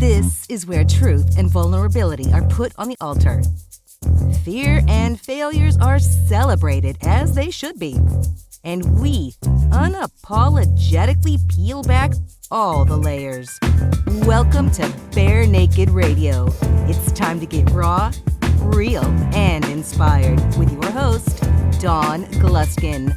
This is where truth and vulnerability are put on the altar. Fear and failures are celebrated as they should be. And we unapologetically peel back all the layers. Welcome to Bare Naked Radio. It's time to get raw, real, and inspired with your host, Dawn Gluskin.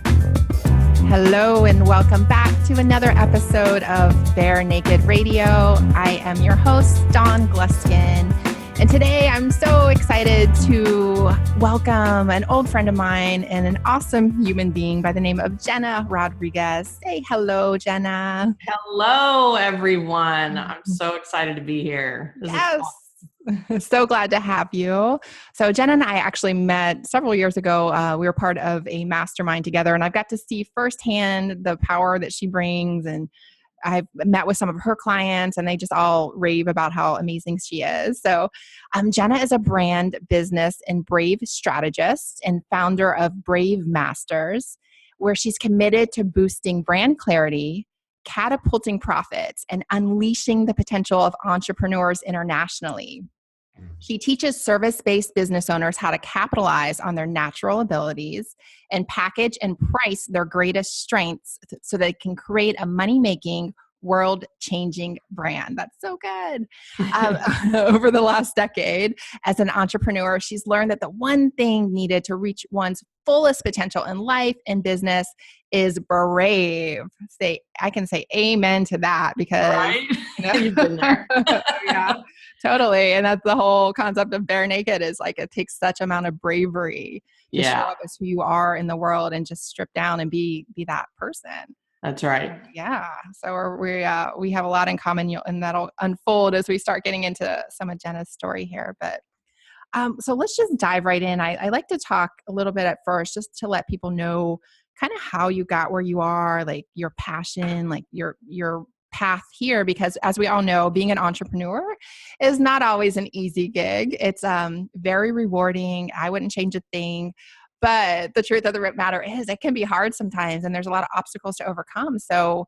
Hello and welcome back to another episode of Bare Naked Radio. I am your host, Dawn Gluskin. And today I'm so excited to welcome an old friend of mine and an awesome human being by the name of Jena Rodriguez. Say hello, Jena. Hello, everyone. I'm so excited to be here. This is awesome. So glad to have you. So Jena and I actually met several years ago. We were part of a mastermind together, and I've got to see firsthand the power that she brings. And I've met with some of her clients, and they just all rave about how amazing she is. So Jena is a brand, business, and Brave Strategist and founder of Brave Masters, where she's committed to boosting brand clarity, catapulting profits, and unleashing the potential of entrepreneurs internationally. She teaches service-based business owners how to capitalize on their natural abilities and package and price their greatest strengths so they can create a money-making, world-changing brand. That's so good. Over the last decade, as an entrepreneur, she's learned that the one thing needed to reach one's fullest potential in life and business is brave. I can say amen to that because right? You've been there. Yeah, totally. And that's the whole concept of bare naked is like it takes such amount of bravery to show up as who you are in the world and just strip down and be that person. That's right. Yeah. So we have a lot in common, and that'll unfold as we start getting into some of Jena's story here. But so let's just dive right in. I like to talk a little bit at first, just to let people know kind of how you got where you are, like your passion, like your path here, because as we all know, being an entrepreneur is not always an easy gig. It's very rewarding. I wouldn't change a thing. But the truth of the matter is it can be hard sometimes, and there's a lot of obstacles to overcome. So,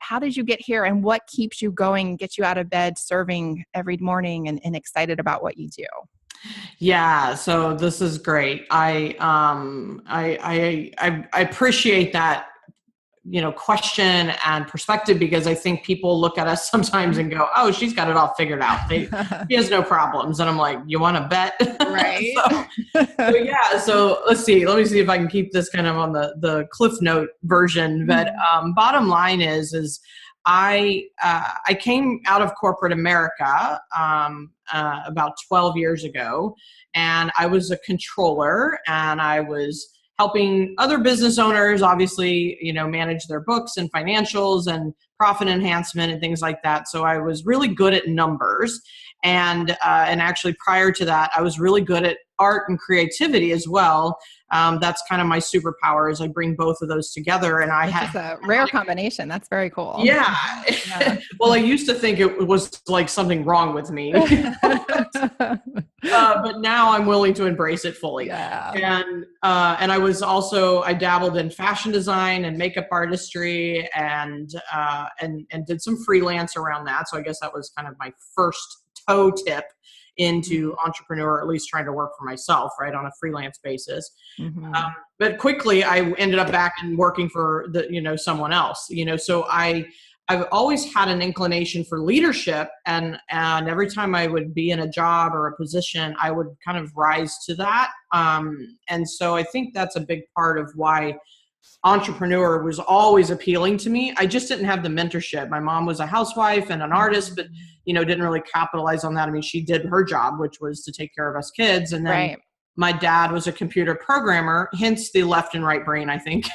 how did you get here, and what keeps you going and gets you out of bed serving every morning and excited about what you do? Yeah. So this is great. I appreciate that, question and perspective, because I think people look at us sometimes and go, oh, she's got it all figured out. She has no problems. And I'm like, you want to bet? Right. So let's see. Let me see if I can keep this kind of on the Cliff Note version. But bottom line is I came out of corporate America about 12 years ago, and I was a controller, and I was helping other business owners, obviously, manage their books and financials and profit enhancement and things like that. So I was really good at numbers. And actually prior to that, I was really good at art and creativity as well. That's kind of my superpower, is I bring both of those together. And It's a rare combination. That's very cool. Yeah. Well, I used to think it was like something wrong with me, but now I'm willing to embrace it fully. Yeah. And I dabbled in fashion design and makeup artistry and did some freelance around that. So I guess that was kind of my first toe tip into entrepreneur, or at least trying to work for myself, right, on a freelance basis. Mm-hmm. But quickly I ended up back and working for someone else, so I've always had an inclination for leadership, and every time I would be in a job or a position, I would kind of rise to that. And so I think that's a big part of why entrepreneur was always appealing to me. I just didn't have the mentorship. My mom was a housewife and an artist, but didn't really capitalize on that. I mean, she did her job, which was to take care of us kids. And then my dad was a computer programmer, hence the left and right brain, I think.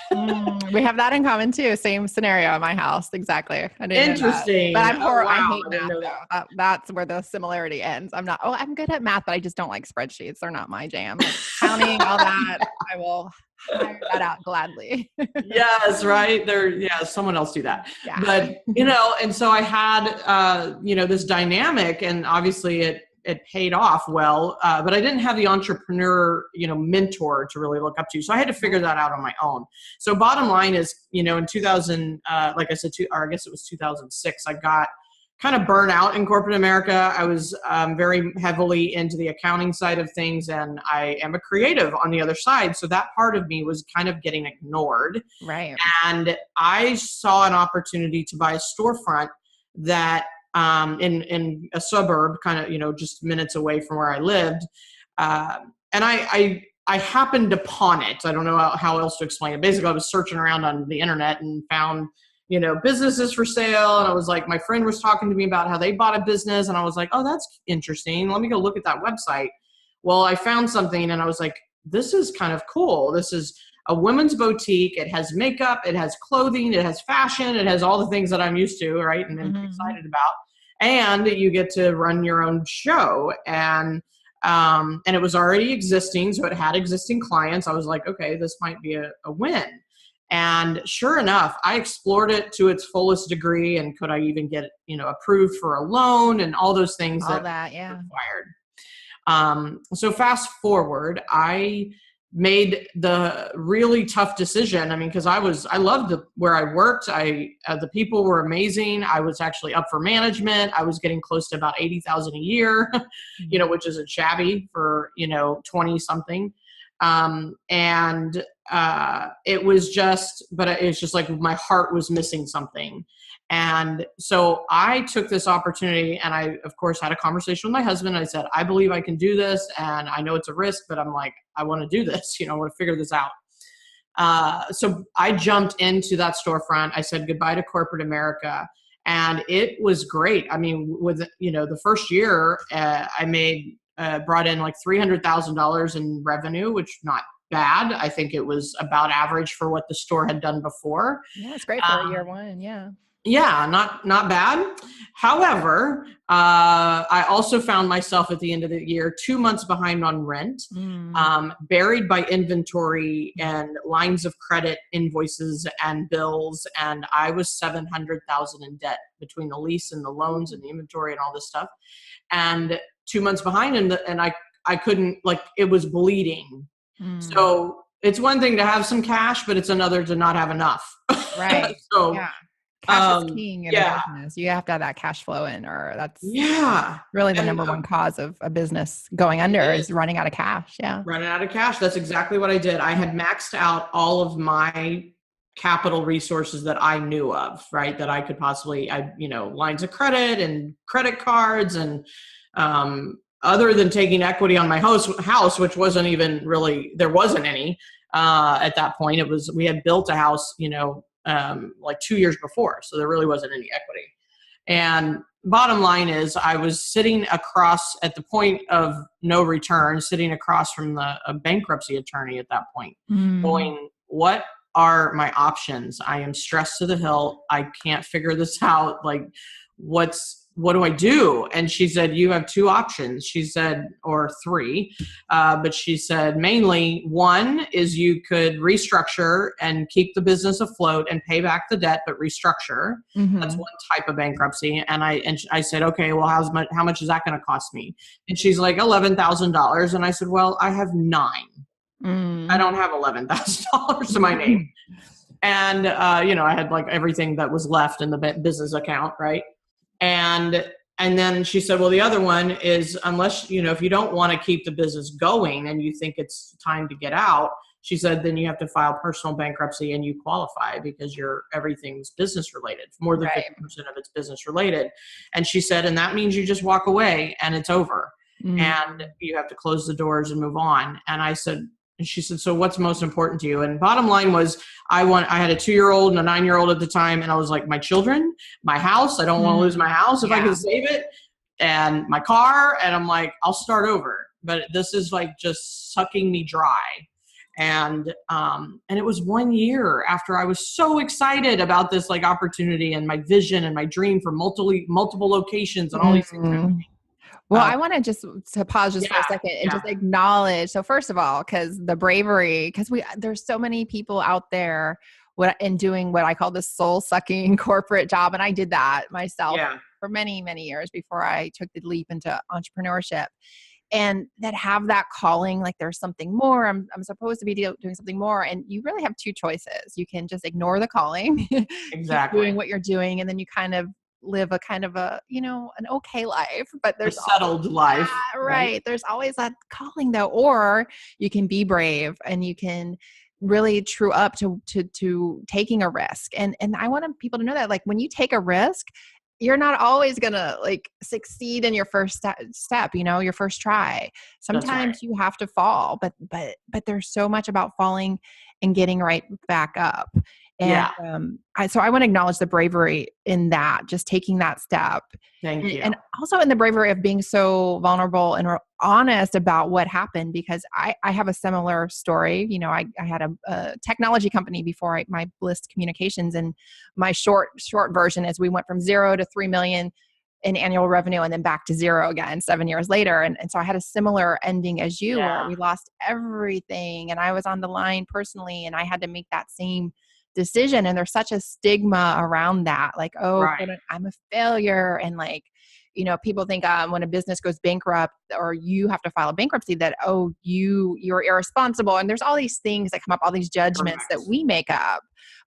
We have that in common too. Same scenario at my house. Exactly. I didn't Interesting. But I'm poor. I hate math. That's where the similarity ends. I'm good at math, but I just don't like spreadsheets. They're not my jam. Like counting, all that, I will hire that out gladly. Yes, right. Someone else do that. Yeah. But, and so I had, this dynamic, and obviously it paid off well, but I didn't have the entrepreneur, mentor to really look up to. So I had to figure that out on my own. So bottom line is, in 2000, like I said, I guess it was 2006, I got kind of burnt out in corporate America. I was very heavily into the accounting side of things, and I am a creative on the other side. So that part of me was kind of getting ignored. Right. And I saw an opportunity to buy a storefront that in a suburb, kind of, just minutes away from where I lived. And I happened upon it. I don't know how else to explain it. Basically, I was searching around on the internet and found, businesses for sale. And I was like, my friend was talking to me about how they bought a business. And I was like, oh, that's interesting. Let me go look at that website. Well, I found something and I was like, this is kind of cool. This is a women's boutique. It has makeup, it has clothing, it has fashion, it has all the things that I'm used to, right? And I'm excited about. And you get to run your own show. And it was already existing. So it had existing clients. I was like, okay, this might be a win. And sure enough, I explored it to its fullest degree. And could I even get, approved for a loan and all those things All that yeah. required. So fast forward, I made the really tough decision. I mean, because I loved where I worked. The people were amazing. I was actually up for management. I was getting close to about $80,000 a year, which isn't shabby for 20 something. It was just like my heart was missing something. And so I took this opportunity and I, of course, had a conversation with my husband. I said, I believe I can do this. And I know it's a risk, but I'm like, I want to do this. I want to figure this out. So I jumped into that storefront. I said goodbye to corporate America. And it was great. I mean, with, the first year, I brought in like $300,000 in revenue, which not bad. I think it was about average for what the store had done before. Yeah, it's great for year one. Yeah. Yeah, not bad. However, I also found myself at the end of the year 2 months behind on rent, buried by inventory and lines of credit, invoices and bills, and I was $700,000 in debt between the lease and the loans and the inventory and all this stuff. And 2 months behind, and I couldn't, it was bleeding. So it's one thing to have some cash, but it's another to not have enough. Right. So. Yeah. Cash is king in a business. You have to have that cash flow in, or that's really the number one cause of a business going under is running out of cash. Yeah. Running out of cash. That's exactly what I did. I had maxed out all of my capital resources that I knew of, right? That I could possibly, lines of credit and credit cards and, other than taking equity on my house, which wasn't even really, there wasn't any, at that point. We had built a house, like 2 years before. So there really wasn't any equity. And bottom line is I was sitting across at the point of no return, sitting across from a bankruptcy attorney at that point, going, what are my options? I am stressed to the hilt. I can't figure this out. Like, what do I do? And she said, you have two options. She said, or three, but she said, mainly one is you could restructure and keep the business afloat and pay back the debt, but restructure. That's one type of bankruptcy. And I said, okay, well, how much is that going to cost me? And she's like, $11,000. And I said, well, I have 9. I don't have $11,000 to my name. And, I had like everything that was left in the business account. Right. And then she said, well, the other one is unless, if you don't want to keep the business going and you think it's time to get out, she said, then you have to file personal bankruptcy and you qualify because everything's business related. More than 50% of it's business related. And she said, and that means you just walk away and it's over and you have to close the doors and move on. And she said, so what's most important to you? And bottom line was, I had a 2-year-old and a 9-year-old at the time. And I was like, my children, my house, I don't want to lose my house if I can save it, and my car. And I'm like, I'll start over. But this is like just sucking me dry. And it was 1 year after I was so excited about this like opportunity and my vision and my dream for multiple locations and all these things. Well, I want to pause just for a second and just acknowledge. So first of all, because the bravery, because there's so many people out there doing what I call the soul sucking corporate job. And I did that myself for many, many years before I took the leap into entrepreneurship, and that have that calling, like there's something more. I'm supposed to be doing something more. And you really have two choices. You can just ignore the calling, exactly, keep doing what you're doing. And then you kind of live a kind of a, an okay life, but A there's settled life, right? right. There's always that calling though, or you can be brave and you can really true up to taking a risk. And I want people to know that, like, when you take a risk, you're not always going to like succeed in your first step, your first try. That's right. Sometimes you have to fall, but there's so much about falling and getting right back up. And Yeah. so I want to acknowledge the bravery in that, just taking that step. Thank you. And also in the bravery of being so vulnerable and honest about what happened, because I have a similar story. I had a technology company before my Bliss Communications, and my short version is we went from 0 to 3 million in annual revenue and then back to 0 again 7 years later. And so I had a similar ending as you, where we lost everything and I was on the line personally, and I had to make that same decision. And there's such a stigma around that, like, I'm a failure. And like, people think when a business goes bankrupt or you have to file a bankruptcy that, you're irresponsible. And there's all these things that come up, all these judgments that we make up.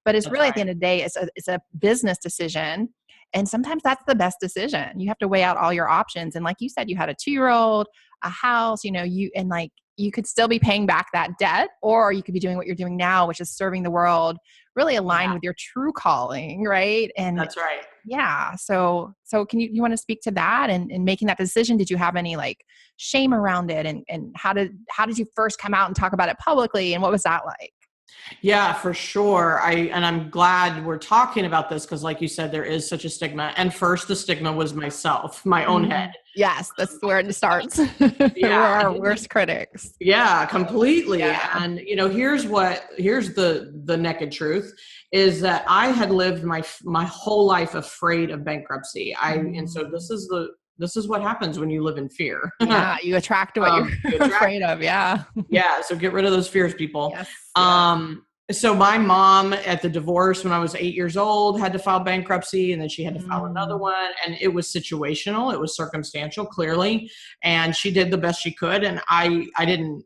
But it's really, at the end of the day, it's a business decision. And sometimes that's the best decision. You have to weigh out all your options. And like you said, you had a 2-year-old, a house, you could still be paying back that debt, or you could be doing what you're doing now, which is serving the world, really aligned with your true calling. Right. And that's right. Yeah. So can you want to speak to that and making that decision? Did you have any like shame around it? And how did you first come out and talk about it publicly? And what was that like? Yeah, for sure. I'm glad we're talking about this, because like you said, there is such a stigma. And first, the stigma was myself, my own head. Yes, that's where it starts. Yeah. We're our worst critics. Yeah, completely. Yeah. And here's the naked truth is that I had lived my whole life afraid of bankruptcy. And so this is what happens when you live in fear. Yeah, you attract what you're afraid of. Yeah. Yeah. So get rid of those fears, people. Yes. So my mom at the divorce when I was 8 years old had to file bankruptcy, and then she had to file another one, and it was situational. It was circumstantial, clearly. And she did the best she could. And I didn't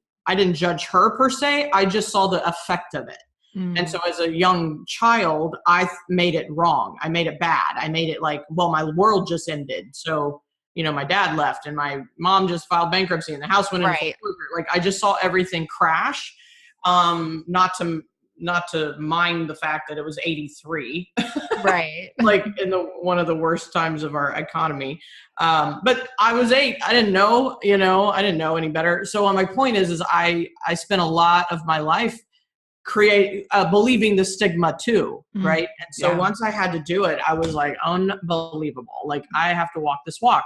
judge her per se. I just saw the effect of it. And so as a young child, I made it wrong. I made it bad. I made it like, well, my world just ended. So, my dad left and my mom just filed bankruptcy and the house went into foreclosure. Like, I just saw everything crash. Not to mind the fact that it was 83, right? Like in one of the worst times of our economy. But I was 8. I didn't know, I didn't know any better. So my point is I spent a lot of my life believing the stigma too, right? And so once I had to do it, I was like, unbelievable. Like, I have to walk this walk.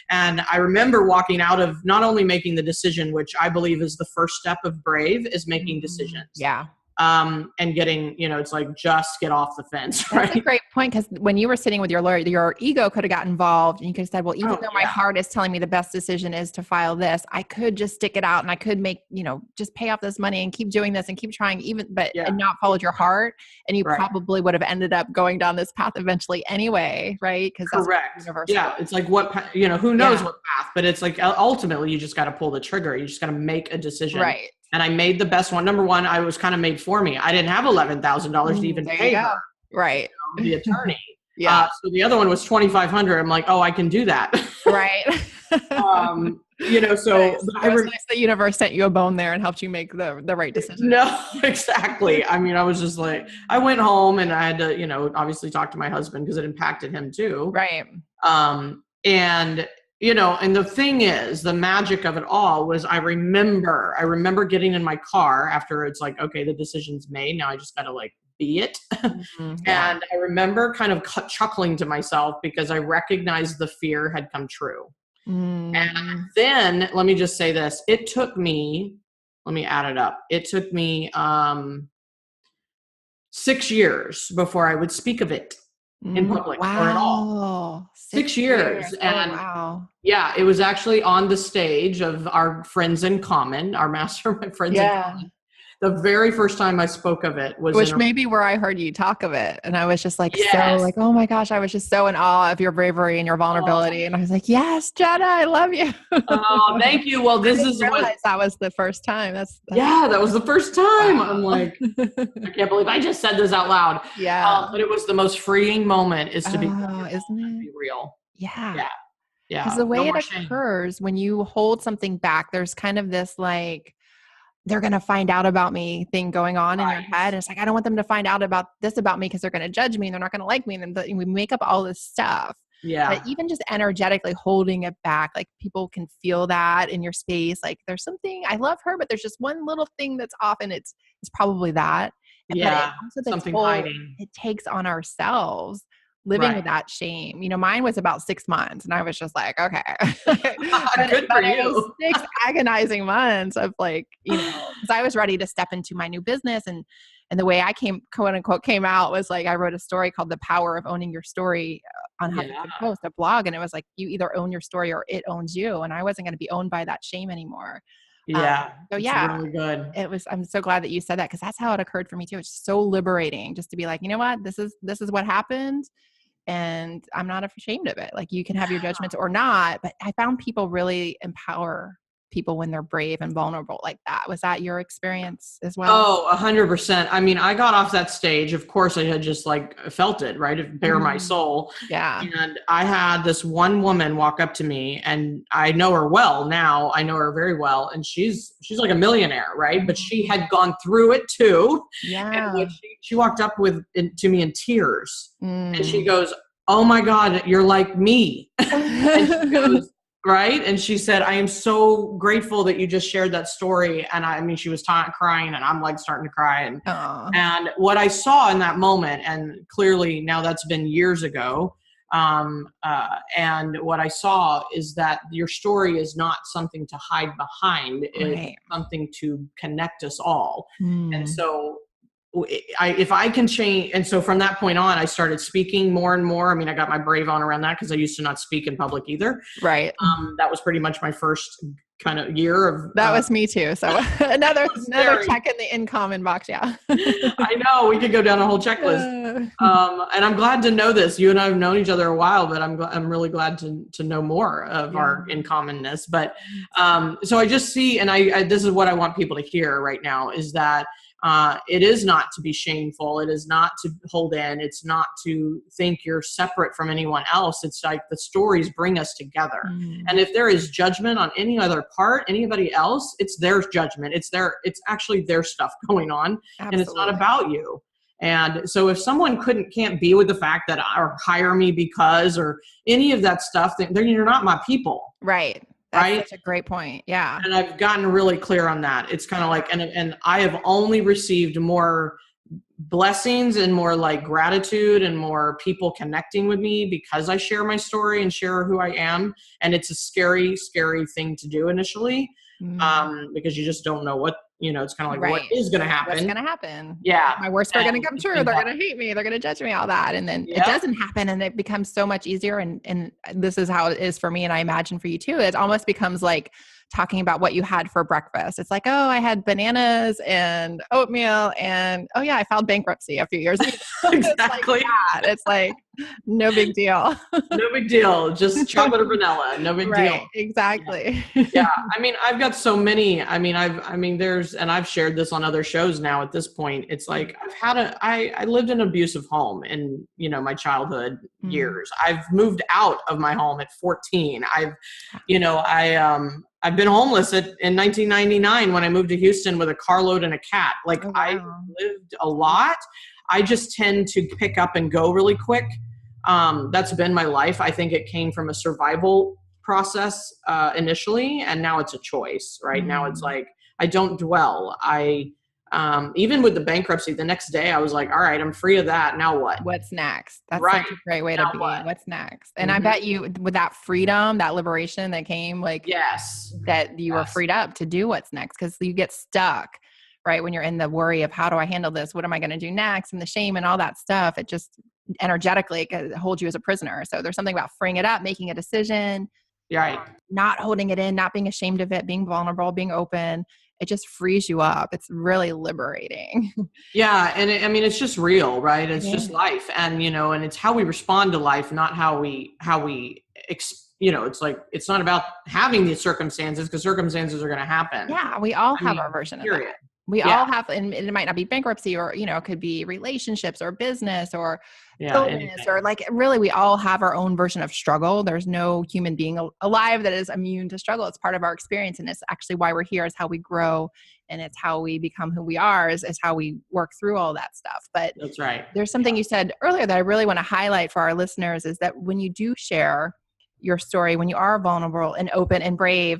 And I remember walking out of not only making the decision, which I believe is the first step of brave, is making decisions. Yeah. And getting, it's like, just get off the fence, right? That's a great point, because when you were sitting with your lawyer, your ego could have got involved, and you could have said, well, even though my heart is telling me the best decision is to file this, I could just stick it out and I could make, just pay off this money and keep doing this and keep trying and not followed your heart. And you probably would have ended up going down this path eventually anyway, right? Because that's universal. Yeah. It's like who knows what path, but it's like, ultimately you just got to pull the trigger. You just got to make a decision. Right. And I made the best one. Number one, I was kind of made for me. I didn't have $11,000 to even pay her. Right. The attorney. So the other one was $2,500. I'm like, I can do that. Right. So it was nice that the universe sent you a bone there and helped you make the right decision. No, exactly. I mean, I was just like, I went home and I had to, obviously talk to my husband because it impacted him too. Right. And the thing is, the magic of it all was I remember getting in my car after it's like, okay, the decision's made. Now I just got to like be it. And I remember kind of chuckling to myself because I recognized the fear had come true. And then let me just say this. It took me, let me add it up. It took me 6 years before I would speak of it in public or at all. 6 years. And it was actually on the stage of our friends in common, our mastermind friends in common, The very first time I spoke of it was Which may be where I heard you talk of it. And I was just like, so Yes. like, oh my gosh, I was just so in awe of your bravery and your vulnerability. And I was like, yes, Jena, I love you. Oh, thank you. Well, this is what, that was the first time. That's yeah, that was the first time. wow. I'm like, I can't believe I just said this out loud. Yeah. But it was the most freeing moment is to be vulnerable Isn't and it? be real. Yeah. Yeah. Yeah. Because the way No it more shame. occurs when you hold something back, there's kind of this like, they're going to find out about me thing going on in your head. And it's like, I don't want them to find out about this about me because they're going to judge me and they're not going to like me. And then we make up all this stuff. Yeah. But even just energetically holding it back, like people can feel that in your space. Like there's something, I love her, but there's just one little thing that's off and it's probably that. Yeah. But it Something hiding. It takes on ourselves living with that shame. Mine was about 6 months and I was just like, okay. Good for it you. was 6 agonizing months of like, because I was ready to step into my new business and the way I quote unquote came out was like, I wrote a story called The Power of Owning Your Story on Huffington Post, a blog. And it was like, you either own your story or it owns you. And I wasn't going to be owned by that shame anymore. Yeah. So it's yeah, really good. I'm so glad that you said that because that's how it occurred for me too. It's so liberating just to be like, you know what, this is what happened. And I'm not ashamed of it. Like you can have your judgments or not, but I found people really empower people when they're brave and vulnerable like that. Was that your experience as well? Oh, 100%. I mean, I got off that stage. Of course, I had just like felt it, right? Bare my soul. Yeah. And I had this one woman walk up to me and I know her well now. I know her very well. And she's like a millionaire, right? But she had gone through it too. Yeah. And she walked up to me in tears and she goes, "Oh my God, you're like me." And she goes, right? And she said, "I am so grateful that you just shared that story." And I mean, she was crying and I'm like starting to cry. And what I saw in that moment, and clearly now that's been years ago. And what I saw is that your story is not something to hide behind. It's something to connect us all. And so if I can change, and so from that point on, I started speaking more and more. I mean, I got my brave on around that because I used to not speak in public either. Right. That was pretty much my first kind of year of. That was me too. So another check in the income inbox. Yeah. I know we could go down a whole checklist. And I'm glad to know this. You and I have known each other a while, but I'm really glad to know more of our in commonness. But so I just see, and I this is what I want people to hear right now is that. It is not to be shameful. It is not to hold in. It's not to think you're separate from anyone else. It's like the stories bring us together. And if there is judgment on any other part, anybody else, it's their judgment. It's actually their stuff going on. Absolutely. And it's not about you. And so if someone can't be with the fact that or hire me because or any of that stuff, then you're not my people. Right. That's such a great point. Yeah. And I've gotten really clear on that. It's kind of like, and I have only received more blessings and more like gratitude and more people connecting with me because I share my story and share who I am. And it's a scary, scary thing to do initially. Because you just don't know what, it's kind of like what is going to happen. What's going to happen? Yeah. My worst are going to come true. They're going to hate me. They're going to judge me, all that. And then it doesn't happen and it becomes so much easier. And this is how it is for me. And I imagine for you too, it almost becomes like talking about what you had for breakfast. It's like, oh, I had bananas and oatmeal and, oh yeah, I filed bankruptcy a few years ago. Exactly. It's like, no big deal. No big deal. Just chocolate or vanilla. No big deal. Exactly. Yeah. I mean, I've got so many, and I've shared this on other shows now at this point. It's like, I lived in an abusive home in, my childhood years. I've moved out of my home at 14. I've been homeless in 1999 when I moved to Houston with a carload and a cat. Like I lived a lot. I just tend to pick up and go really quick. That's been my life. I think it came from a survival process initially, and now it's a choice, right? Now it's like, I don't dwell. Even with the bankruptcy, the next day I was like, all right, I'm free of that. Now what? What's next? That's such a great way to be. What's next? And I bet you with that freedom, that liberation that came, like, that you were freed up to do what's next, because you get stuck, right? When you're in the worry of how do I handle this? What am I going to do next? And the shame and all that stuff, it just energetically holds you as a prisoner. So there's something about freeing it up, making a decision, right? Not holding it in, not being ashamed of it, being vulnerable, being open. it just frees you up. It's really liberating. Yeah. And I mean, it's just real, right? It's Yeah. just life. And, and it's how we respond to life, not it's like, it's not about having these circumstances, because circumstances are going to happen. Yeah, we all I have mean, our version of period. that. We Yeah. all have, and it might not be bankruptcy, or, it could be relationships or business or Yeah. illness, Anything. or like, really, we all have our own version of struggle. There's no human being alive that is immune to struggle. It's part of our experience. And it's actually why we're here, is how we grow. And it's how we become who we are, is how we work through all that stuff. But That's right. there's something you said earlier that I really want to highlight for our listeners, is that when you do share your story, when you are vulnerable and open and brave,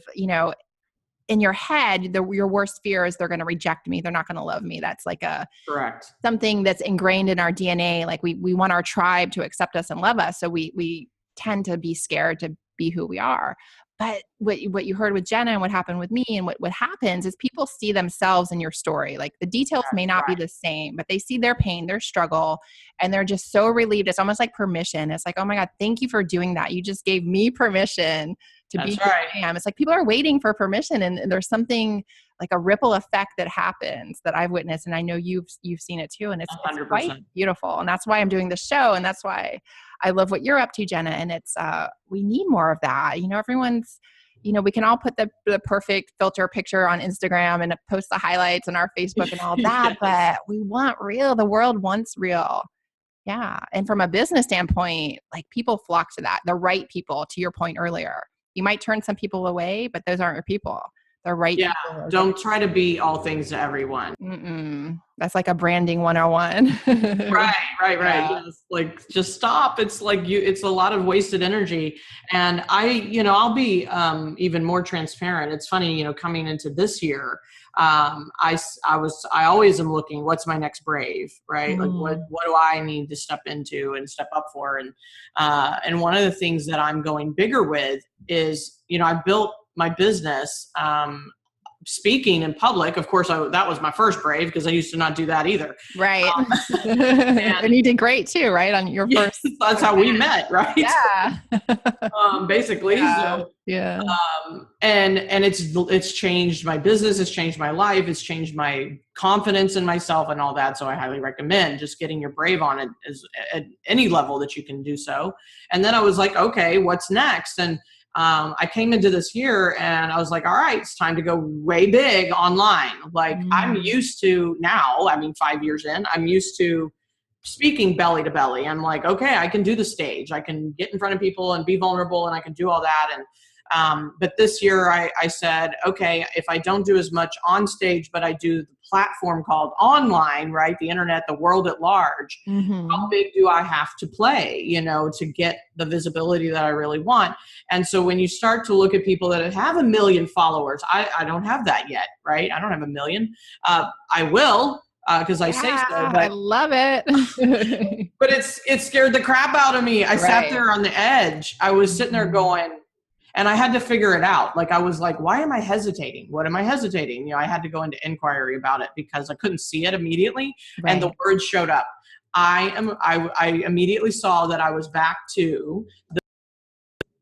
in your head, your worst fear is they're going to reject me. They're not going to love me. That's like Correct. something that's ingrained in our DNA. Like we want our tribe to accept us and love us. So we tend to be scared to be who we are. But what you heard with Jena and what happened with me, and what happens is people see themselves in your story. Like the details may not be the same, but they see their pain, their struggle, and they're just so relieved. It's almost like permission. It's like, oh my God, thank you for doing that. You just gave me permission to be who I am. It's like people are waiting for permission, and there's something like a ripple effect that happens that I've witnessed, and I know you've seen it too, and it's quite beautiful. And that's why I'm doing this show, and that's why I love what you're up to, Jena. And it's we need more of that. Everyone's, we can all put the perfect filter picture on Instagram and post the highlights on our Facebook and all that, but we want real. The world wants real. Yeah. And from a business standpoint, like people flock to that. The right people, to your point earlier. You might turn some people away, but those aren't your people. The right people. Don't try to be all things to everyone. That's like a branding 101. Right. Yeah. Yes. Like, just stop. It's like it's a lot of wasted energy. And I'll be even more transparent. It's funny, coming into this year, I always am looking, what's my next brave, right? Like what do I need to step into and step up for? And one of the things that I'm going bigger with is, I built my business, speaking in public. Of course, that was my first brave, because I used to not do that either. Right. And you did great too, right? On your first. That's how we met, right? Yeah. Basically. Yeah. So, yeah. And it's changed my business. It's changed my life. It's changed my confidence in myself and all that. So I highly recommend just getting your brave on it at any level that you can do so. And then I was like, okay, what's next? And I came into this year and I was like, all right, it's time to go way big online. Like I'm used to now, 5 years in, I'm used to speaking belly to belly. I'm like, okay, I can do the stage. I can get in front of people and be vulnerable, and I can do all that. And but this year I said, okay, if I don't do as much on stage, but I do the platform called online, right? The internet, the world at large, how big do I have to play, to get the visibility that I really want? And so when you start to look at people that have 1 million followers, I don't have that yet, right? I don't have 1 million. I will, because I say so. But I love it. But it scared the crap out of me. I sat there on the edge. I was sitting there going, and I had to figure it out. Like, I was like, why am I hesitating? What am I hesitating? I had to go into inquiry about it because I couldn't see it immediately. Right. And the words showed up. I immediately saw that I was back to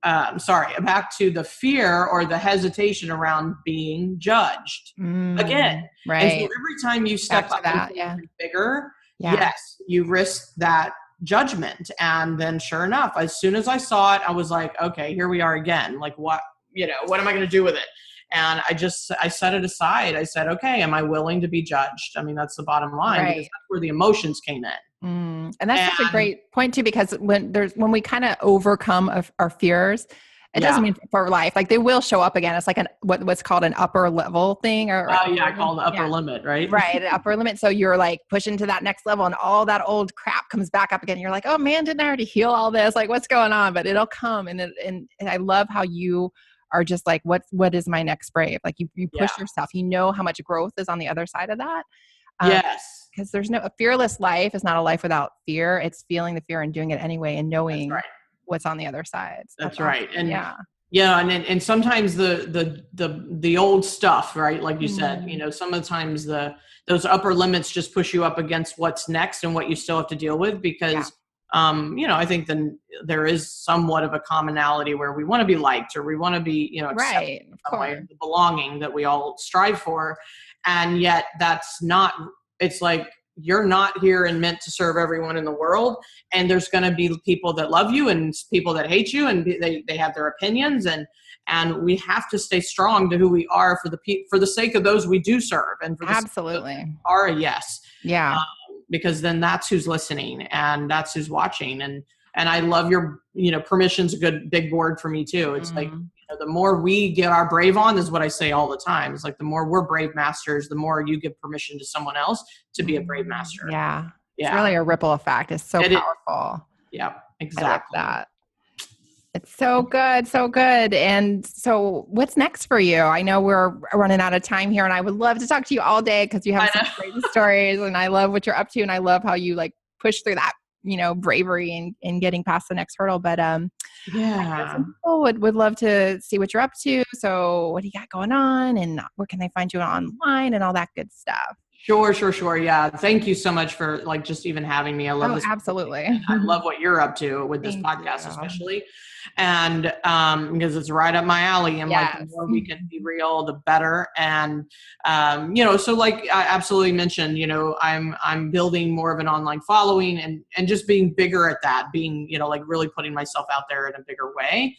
the fear or the hesitation around being judged again. Right. And so every time you step up and think bigger, yes, you risk that judgment. And then sure enough, as soon as I saw it, I was like, okay, here we are again. Like, what am I going to do with it? And I set it aside. I said, okay, am I willing to be judged? That's the bottom line, because that's where the emotions came in. And that's such a great point too, because when we kind of overcome our fears, it doesn't mean for life. Like, they will show up again. It's like what's called an upper level thing, I call it the upper limit, right? Right, an upper limit. So you're like pushing to that next level, and all that old crap comes back up again. You're like, oh man, didn't I already heal all this? Like, what's going on? But it'll come, and I love how you are just like, what is my next brave? Like you push yourself. You know how much growth is on the other side of that. Yes. Because there's a fearless life is not a life without fear. It's feeling the fear and doing it anyway, and knowing what's on the other side. So that's right. And and sometimes the old stuff, right? Like you said, some of the times those upper limits just push you up against what's next and what you still have to deal with, because I think then there is somewhat of a commonality where we want to be liked, or we want to be, accepted Right. in Of some way, course. the belonging that we all strive for. And yet that's not, it's like, you're not here and meant to serve everyone in the world. And there's going to be people that love you and people that hate you, and they have their opinions, and we have to stay strong to who we are for the sake of those we do serve, and for the sake of those Absolutely. that are a yes. Yeah. Because then that's who's listening and that's who's watching. And I love your, permission's a good big word for me too. It's like, the more we get our brave on, this is what I say all the time. It's like, the more we're brave masters, the more you give permission to someone else to be a brave master. Yeah. It's Yeah. really a ripple effect. It's so powerful. Yeah, exactly. I like that. It's so good. So good. And so what's next for you? I know we're running out of time here, and I would love to talk to you all day because you have some great stories, and I love what you're up to, and I love how you like push through that, bravery and getting past the next hurdle. But yeah, some people would love to see what you're up to. So what do you got going on, and where can they find you online and all that good stuff? Sure. Yeah. Thank you so much for just even having me. I love this. Absolutely. I love what you're up to with this podcast, especially. And because it's right up my alley. And like, the more we can be real, the better. And, so like I absolutely mentioned, I'm building more of an online following and just being bigger at that, being, like really putting myself out there in a bigger way,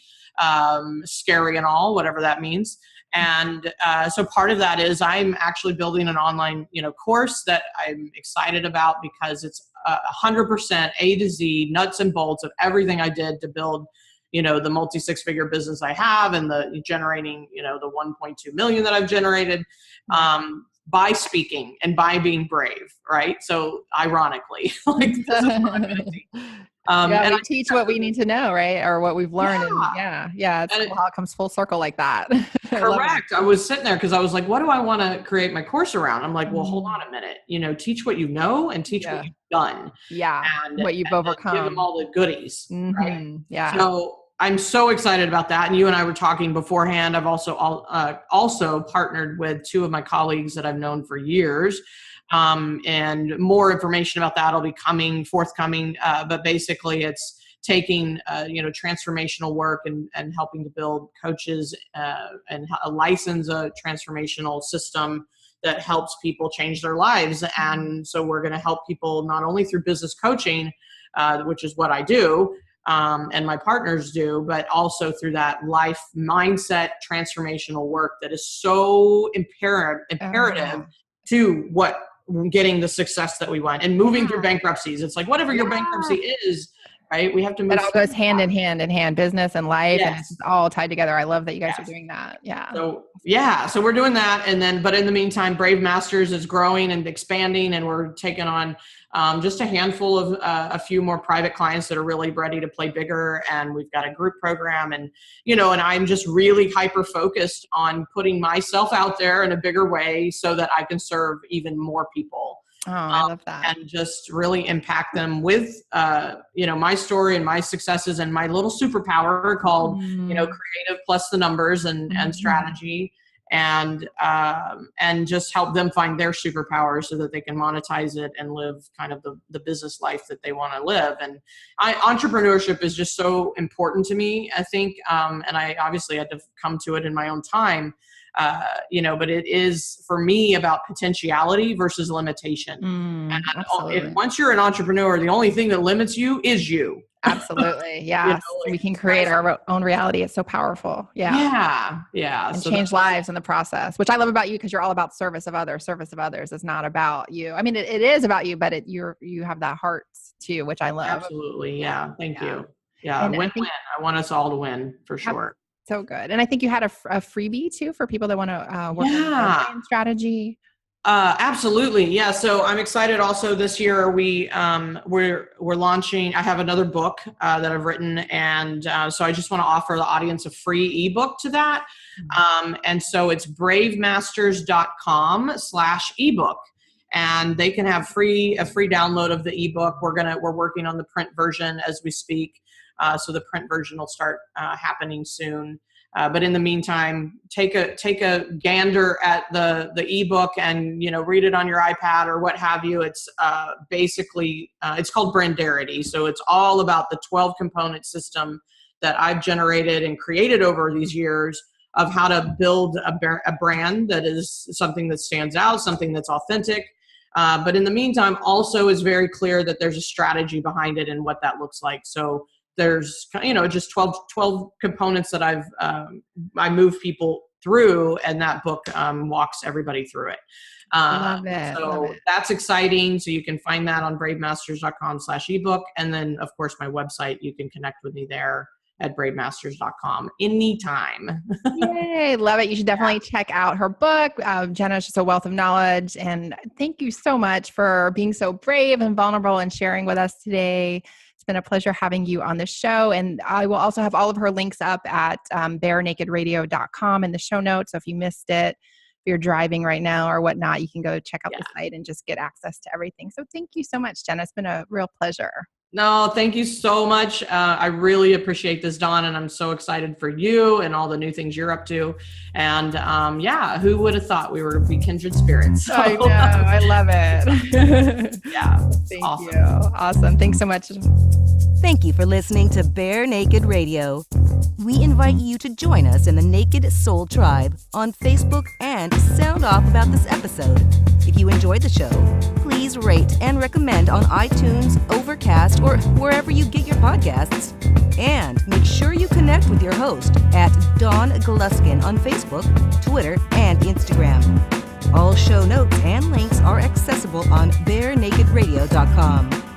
scary and all, whatever that means. And so part of that is I'm actually building an online, course that I'm excited about, because it's 100% A to Z, nuts and bolts of everything I did to build, the multi 6-figure business I have, and the generating, the 1.2 million that I've generated by speaking and by being brave. Right. So ironically, like, this is what I'm going to teach. And we teach what we need to know, right? Or what we've learned. Yeah. It's cool how it comes full circle like that. Correct. I was sitting there because I was like, what do I want to create my course around? I'm like, well, hold on a minute, teach what you know and teach what you've done. Yeah. And what you've overcome. Give them all the goodies. Right? Yeah. So I'm so excited about that. And you and I were talking beforehand. I've also partnered with 2 of my colleagues that I've known for years. And more information about that will be forthcoming. But basically it's taking, transformational work and helping to build coaches, and license a transformational system that helps people change their lives. And so we're going to help people not only through business coaching, which is what I do, and my partners do, but also through that life mindset transformational work that is so imperative to getting the success that we want and moving through bankruptcies. It's like, whatever your bankruptcy is, right? We have to move. It all goes hand in hand, business and life, and it's all tied together. I love that you guys are doing that. Yeah. So we're doing that. But in the meantime, Brave Masters is growing and expanding, and we're taking on just a handful of a few more private clients that are really ready to play bigger. And we've got a group program, and I'm just really hyper focused on putting myself out there in a bigger way so that I can serve even more people. Oh, I love that. And just really impact them with, my story and my successes and my little superpower called, creative plus the numbers and strategy, and just help them find their superpower so that they can monetize it and live kind of the business life that they want to live. And entrepreneurship is just so important to me, I think. And I obviously had to come to it in my own time. But it is for me about potentiality versus limitation. And once you're an entrepreneur, the only thing that limits you is you. Absolutely. Yeah. We can create our own reality. It's so powerful. Yeah. And change lives in the process, which I love about you, because you're all about service of others. It's not about you. I mean, it is about you, but you have that heart too, which I love. Absolutely. Yeah. Thank you. Yeah. Win-win. I want us all to win for sure. So good. And I think you had a freebie too for people that want to work on their brand strategy. Absolutely. Yeah. So I'm excited also this year. We're launching, I have another book that I've written. And so I just want to offer the audience a free ebook to that. And so it's bravemasters.com/ebook. And they can have a free download of the ebook. We're working on the print version as we speak. So the print version will start happening soon. But in the meantime, take a gander at the ebook and, read it on your iPad or what have you. It's basically, it's called Brandarity. So it's all about the 12 component system that I've generated and created over these years of how to build a brand that is something that stands out, something that's authentic. But in the meantime, also is very clear that there's a strategy behind it and what that looks like. So there's, just 12 components that I move people through, and that book walks everybody through it. Love it. So that's exciting. So you can find that on bravemasters.com/ebook. And then, of course, my website, you can connect with me there at bravemasters.com anytime. Yay, love it. You should definitely check out her book. Jena's just a wealth of knowledge. And thank you so much for being so brave and vulnerable and sharing with us today. It's been a pleasure having you on the show. And I will also have all of her links up at barenakedradio.com in the show notes. So if you missed it, if you're driving right now or whatnot, you can go check out the site and just get access to everything. So thank you so much, Jena. It's been a real pleasure. No, thank you so much. I really appreciate this, Dawn, and I'm so excited for you and all the new things you're up to. And who would have thought we were be kindred spirits? So. I know. I love it. Thank awesome. you. Awesome. Thanks so much. Thank you for listening to Bare Naked Radio. We invite you to join us in the Naked Soul Tribe on Facebook and sound off about this episode. If you enjoyed the show, please rate and recommend on iTunes, Overcast, or wherever you get your podcasts. And make sure you connect with your host at Dawn Gluskin on Facebook, Twitter, and Instagram. All show notes and links are accessible on barenakedradio.com.